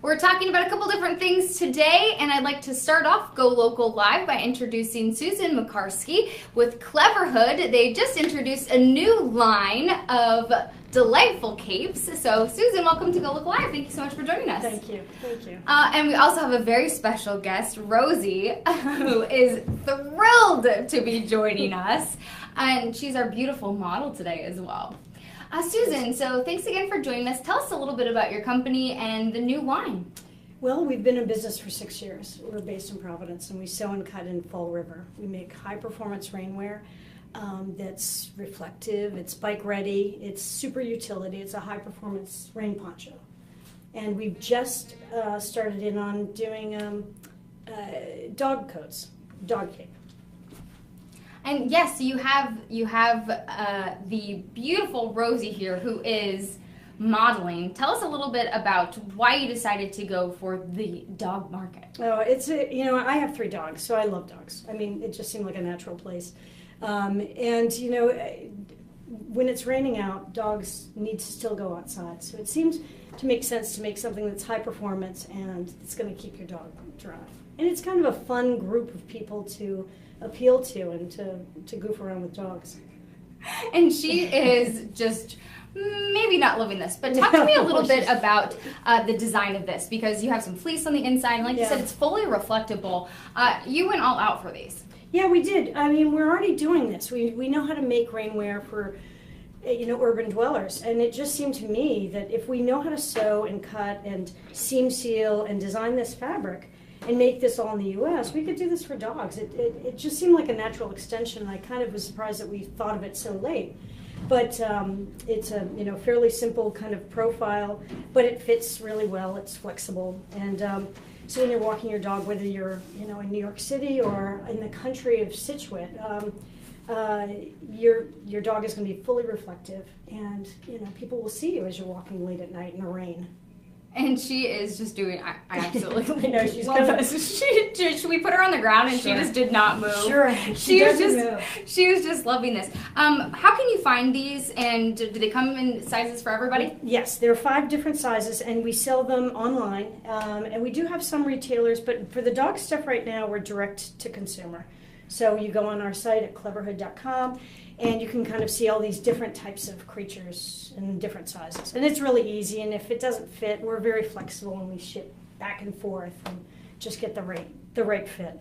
We're talking about a couple different things today, and I'd like to start off Go Local Live by introducing Susan Mocarski with Cleverhood. They just introduced a new line of delightful capes. So, Susan, welcome to Go Local Live. Thank you so much for joining us. Thank you. Thank you. And we also have a very special guest, Rosie, who is thrilled to be joining us. And she's our beautiful model today as well. Susan, so thanks again for joining us. Tell us a little bit about your company and the new line. Well, we've been in business for 6 years. We're based in Providence, and we sew and cut in Fall River. We make high-performance rainwear that's reflective, it's bike-ready, it's super utility, it's a high-performance rain poncho. And we've just started in on doing dog coats, dog cape. And yes, you have the beautiful Rosie here who is modeling. Tell us a little bit about why you decided to go for the dog market. Oh, I have 3 dogs, so I love dogs. I mean, it just seemed like a natural place. When it's raining out, dogs need to still go outside. So it seemed to make sense to make something that's high performance and it's going to keep your dog dry. And it's kind of a fun group of people to appeal to and to goof around with dogs. And she is just maybe not loving this, but talk to me a little bit about the design of this, because you have some fleece on the inside, and like you said, it's fully reflectable. You went all out for these. Yeah, we did. I mean, we're already doing this. We know how to make rainwear for urban dwellers, and it just seemed to me that if we know how to sew and cut and seam seal and design this fabric and make this all in the U.S., we could do this for dogs. It just seemed like a natural extension, and I kind of was surprised that we thought of it so late. But it's a fairly simple kind of profile, but it fits really well. It's flexible, and so when you're walking your dog, whether you're in New York City or in the country of Scituate, your dog is going to be fully reflective, and people will see you as you're walking late at night in the rain. And she is just doing, I absolutely I know, she's love this. We put her on the ground and she just did not move. Sure, she was just loving this. How can you find these, and do they come in sizes for everybody? Yes, there are 5 different sizes, and we sell them online. And we do have some retailers, but for the dog stuff right now, we're direct to consumer. So you go on our site at cleverhood.com, and you can kind of see all these different types of creatures in different sizes. And it's really easy, and if it doesn't fit, we're very flexible, and we ship back and forth and just get the right fit.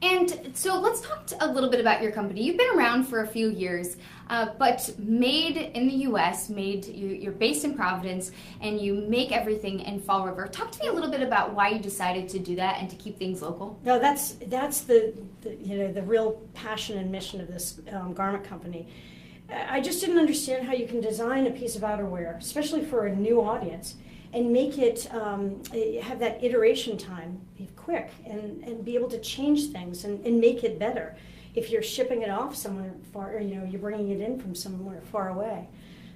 And so let's talk a little bit about your company. You've been around for a few years, but made in the U.S., you're based in Providence, and you make everything in Fall River. Talk to me a little bit about why you decided to do that and to keep things local. No, that's the real passion and mission of this garment company. I just didn't understand how you can design a piece of outerwear, especially for a new audience, and make it have that iteration time, be quick, and be able to change things and make it better. If you're shipping it off somewhere far, or you're bringing it in from somewhere far away.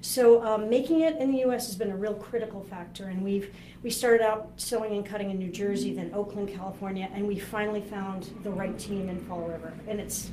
So making it in the U.S. has been a real critical factor, and we started out sewing and cutting in New Jersey, then Oakland, California, and we finally found the right team in Fall River, and it's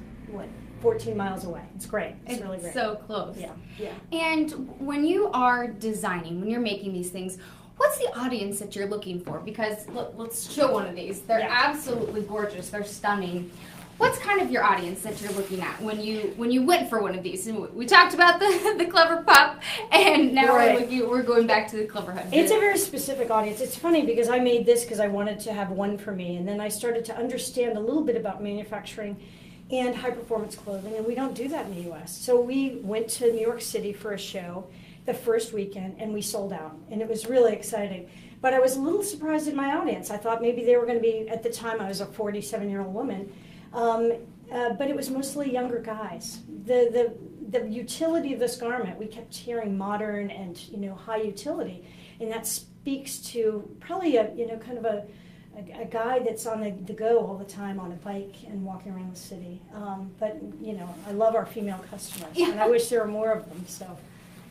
14 miles away. It's great. It's really great. So close. Yeah. And when you are designing, when you're making these things, what's the audience that you're looking for? Because let's show one of these. They're absolutely gorgeous. They're stunning. What's kind of your audience that you're looking at when you went for one of these? We talked about the Clever Pup, and now we're going back to the Cleverhood. It's a very specific audience. It's funny because I made this because I wanted to have one for me, and then I started to understand a little bit about manufacturing and high-performance clothing, and we don't do that in the U.S. So we went to New York City for a show the first weekend, and we sold out, and it was really exciting. But I was a little surprised at my audience. I thought maybe they were going to be, at the time I was a 47-year-old woman, but it was mostly younger guys. The utility of this garment, we kept hearing modern and high utility, and that speaks to probably a guy that's on the go all the time on a bike and walking around the city. But I love our female customers, and I wish there were more of them. So.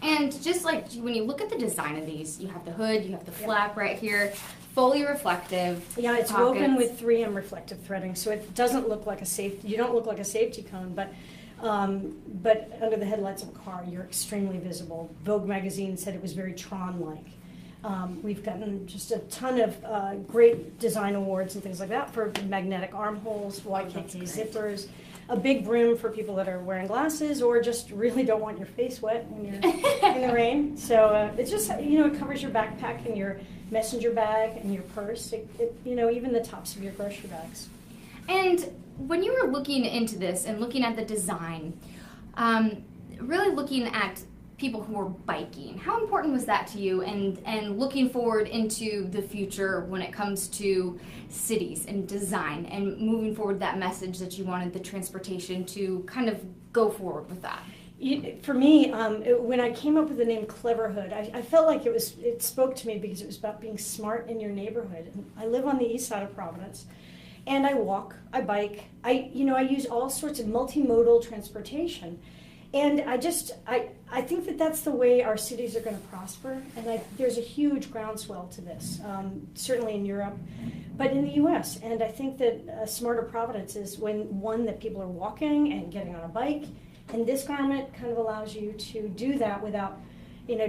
And just like when you look at the design of these, you have the hood, you have the flap right here, fully reflective. Yeah, it's woven with 3M reflective threading, so it doesn't look like a safety. You don't look like a safety cone, but under the headlights of a car, you're extremely visible. Vogue magazine said it was very Tron-like. We've gotten just a ton of great design awards and things like that for magnetic armholes, YKK zippers, a big brim for people that are wearing glasses or just really don't want your face wet when you're in the rain. So it's just, it covers your backpack and your messenger bag and your purse, even the tops of your grocery bags. And when you were looking into this and looking at the design, really looking at people who are biking, how important was that to you, and looking forward into the future when it comes to cities and design and moving forward that message that you wanted the transportation to kind of go forward with that? For me, when I came up with the name Cleverhood, I felt like it spoke to me because it was about being smart in your neighborhood. And I live on the east side of Providence, and I walk, I bike, I use all sorts of multimodal transportation. And I think that that's the way our cities are going to prosper, and there's a huge groundswell to this, certainly in Europe, but in the U.S. And I think that a smarter Providence is one that people are walking and getting on a bike, and this garment kind of allows you to do that without,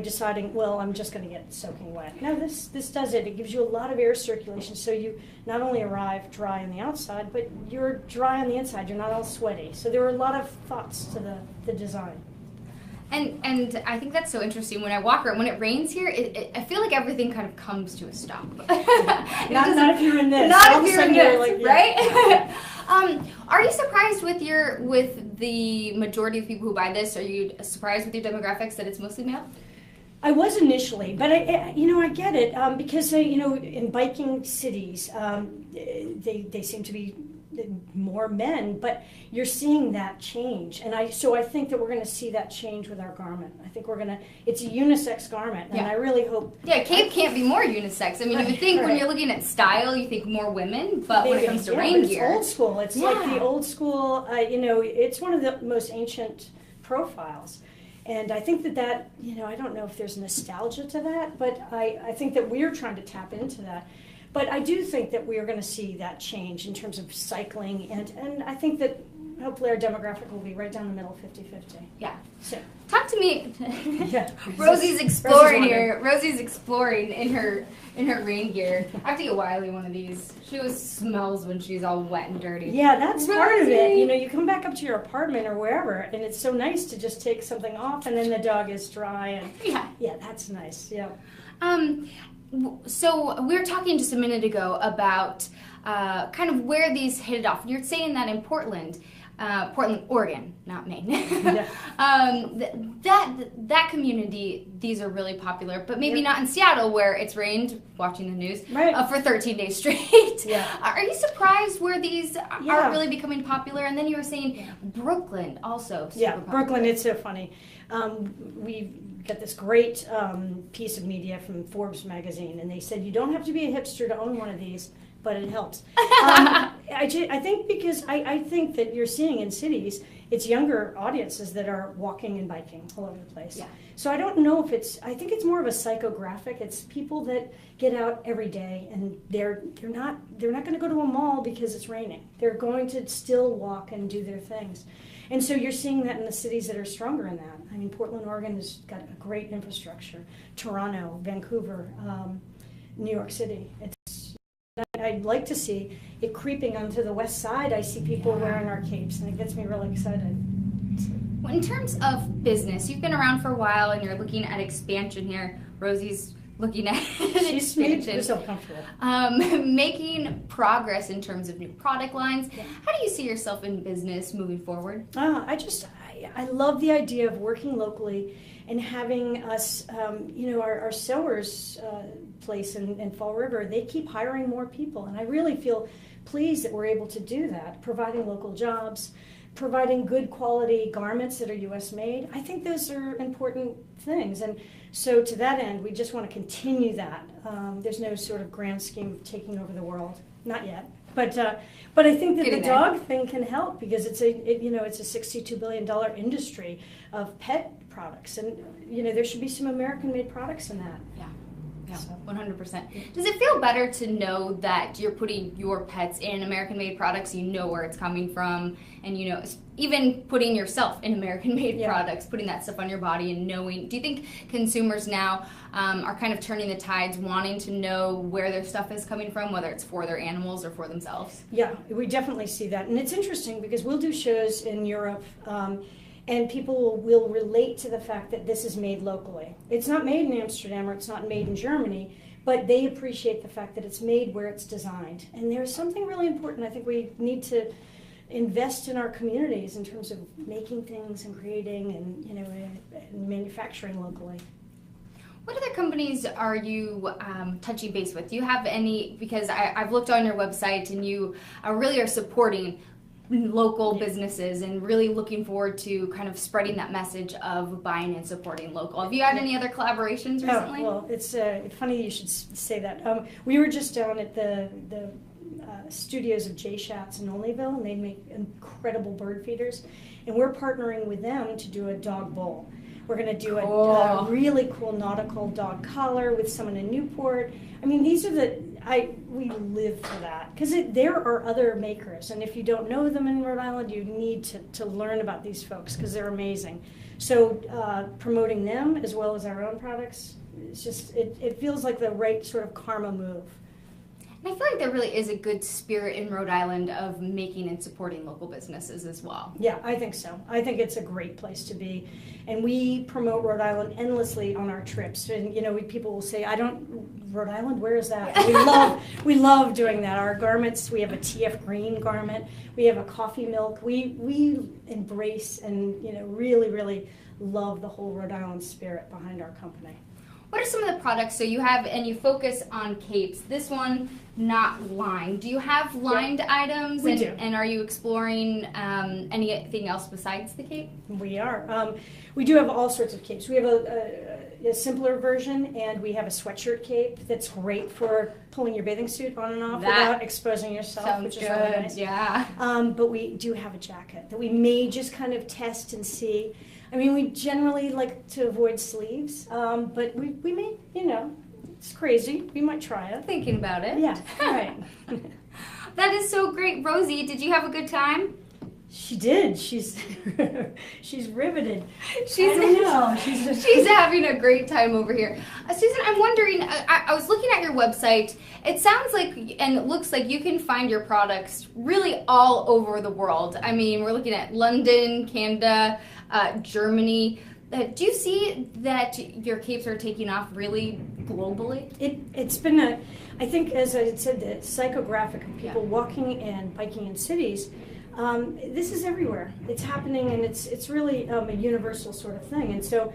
deciding, well, I'm just going to get soaking wet. No, this does it. It gives you a lot of air circulation, so you not only arrive dry on the outside, but you're dry on the inside. You're not all sweaty. So there were a lot of thoughts to the design. And I think that's so interesting. When I walk around, when it rains here, I feel like everything kind of comes to a stop. not if you're in this. Not if you're in this, like, right? Yeah. Are you surprised with the majority of people who buy this? Are you surprised with your demographics that it's mostly male? I was initially, but I get it because in biking cities, they seem to be more men, but you're seeing that change, and I think that we're going to see that change with our garment. I think it's a unisex garment, and I really hope. Yeah, cape can't be more unisex. I mean, you would think when you're looking at style, you think more women, but when it comes to rain gear, it's old school. It's like the old school. It's one of the most ancient profiles. And I think that I don't know if there's nostalgia to that, but I think that we're trying to tap into that. But I do think that we are going to see that change in terms of cycling, and I think that hopefully our demographic will be right down the middle, 50-50. Yeah. So talk to me. Yeah. Rosie's exploring here. Rosie's exploring in her rain gear. I have to get Wiley one of these. She always smells when she's all wet and dirty. Yeah, that's part of it. You come back up to your apartment or wherever, and it's so nice to just take something off, and then the dog is dry, and yeah, that's nice. Yeah. So we were talking just a minute ago about kind of where these hit it off. You're saying that in Portland, Oregon, not Maine. That community, these are really popular, but maybe not in Seattle where it's rained, watching the news, for 13 days straight. Yeah. Are you surprised where these are really becoming popular? And then you were saying Brooklyn also. Super popular. Brooklyn, it's so funny. We've got this great piece of media from Forbes magazine, and they said you don't have to be a hipster to own one of these, but it helps. I think because I think that you're seeing in cities, it's younger audiences that are walking and biking all over the place. Yeah. So I don't know if I think it's more of a psychographic. It's people that get out every day, and they're not going to go to a mall because it's raining. They're going to still walk and do their things. And so you're seeing that in the cities that are stronger in that. I mean, Portland, Oregon has got a great infrastructure. Toronto, Vancouver, New York City. I'd like to see it creeping onto the west side. I see people wearing our capes, and it gets me really excited. Well, in terms of business, you've been around for a while, and you're looking at expansion here. Rosie's looking at She's made herself comfortable. Making progress in terms of new product lines. Yeah. How do you see yourself in business moving forward? I love the idea of working locally and having us, our sewers place in Fall River, they keep hiring more people. And I really feel pleased that we're able to do that, providing local jobs, providing good quality garments that are U.S. made. I think those are important things. And so to that end, we just want to continue that. There's no sort of grand scheme of taking over the world. Not yet. But I think that the dog thing can help because it's a $62 billion industry of pet products, and there should be some American-made products in that. Yeah. Yeah, So. 100%. Does it feel better to know that you're putting your pets in American-made products, you know where it's coming from, and you know, even putting yourself in American-made products, putting that stuff on your body and knowing, do you think consumers now are kind of turning the tides, wanting to know where their stuff is coming from, whether it's for their animals or for themselves? Yeah, we definitely see that. And it's interesting because we'll do shows in Europe, and people will relate to the fact that this is made locally. It's not made in Amsterdam or it's not made in Germany, but they appreciate the fact that it's made where it's designed. And there's something really important. I think we need to invest in our communities in terms of making things and creating and, you know, and manufacturing locally. What other companies are you touching base with? Do you have any, because I've looked on your website and you really are supporting local businesses and really looking forward to kind of spreading that message of buying and supporting local. Have you had any other collaborations recently? Oh, well, it's funny you should say that. We were just down at the studios of J. Schatz in Olneyville, and they make incredible bird feeders, and we're partnering with them to do a dog bowl. We're going to do a really cool nautical dog collar with someone in Newport. I mean, these are we live for that because there are other makers, and if you don't know them in Rhode Island, you need to learn about these folks because they're amazing. So promoting them as well as our own products, it's just it feels like the right sort of karma move. And I feel like there really is a good spirit in Rhode Island of making and supporting local businesses as well. Yeah, I think so. I think it's a great place to be. And we promote Rhode Island endlessly on our trips. And, you know, people will say, Rhode Island, where is that? We love doing that. Our garments, we have a TF Green garment. We have a coffee milk. We embrace and, you know, really, really love the whole Rhode Island spirit behind our company. What are some of the products? So you have, and you focus on capes. This one, not lined. Do you have lined items? We do. And are you exploring anything else besides the cape? We are. We do have all sorts of capes. We have a simpler version, and we have a sweatshirt cape that's great for pulling your bathing suit on and off without exposing yourself, which is really nice. Yeah. But we do have a jacket that we may just kind of test and see. I mean, we generally like to avoid sleeves, but we may, you know, it's crazy. We might try it. Thinking about it. Yeah, right. That is so great. Rosie, did you have a good time? She did. She's riveted. She's having a great time over here. Susan, I'm wondering, I was looking at your website. It sounds like, and it looks like you can find your products really all over the world. I mean, we're looking at London, Canada, Germany. Do you see that your capes are taking off really globally? It's been I think, as I said, the psychographic of people walking and biking in cities. This is everywhere. It's happening, and it's really a universal sort of thing. And so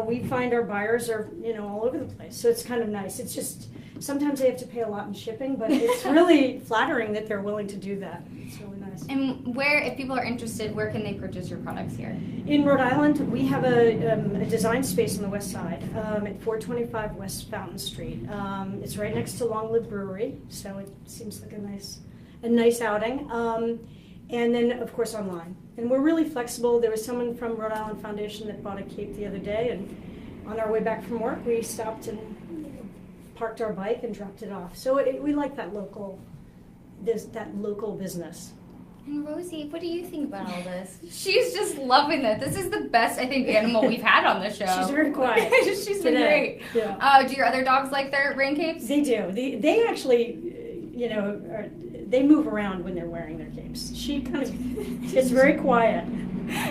we find our buyers are, you know, all over the place. So it's kind of nice. It's just sometimes they have to pay a lot in shipping, but it's really flattering that they're willing to do that. It's really nice. And where, if people are interested, where can they purchase your products here? In Rhode Island, we have a design space on the west side at 425 West Fountain Street. It's right next to Long Live Brewery, so it seems like a nice outing. And then, of course, online. And we're really flexible. There was someone from Rhode Island Foundation that bought a cape the other day, and on our way back from work, we stopped and parked our bike and dropped it off. So we like that local business. And Rosie, what do you think about all this? She's just loving it. This is the best, I think, animal we've had on the show. She's very quiet. She's been great. Yeah. Do your other dogs like their rain capes? They do. They actually, you know, they move around when they're wearing their capes. She kind of is very quiet,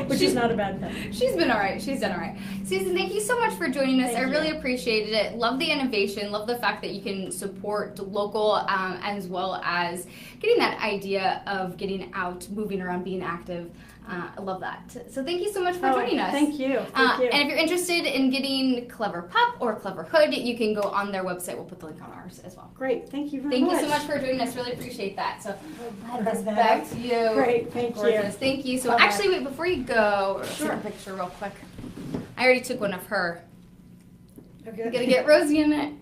which is not a bad thing. She's been all right. She's done all right. Susan, thank you so much for joining us. I really appreciated it. Love the innovation. Love the fact that you can support local as well as getting that idea of getting out, moving around, being active. I love that. So thank you so much for joining us. Thank you. Thank you. And if you're interested in getting Clever Pup or Cleverhood, you can go on their website. We'll put the link on ours as well. Great. Thank you very much. Thank you so much for joining us. Really appreciate that. So I'll head this back to you. Great. Thank you. Thank you. So actually, wait, before you go, take a picture real quick. I already took one of her. Okay. I'm going to get Rosie in it.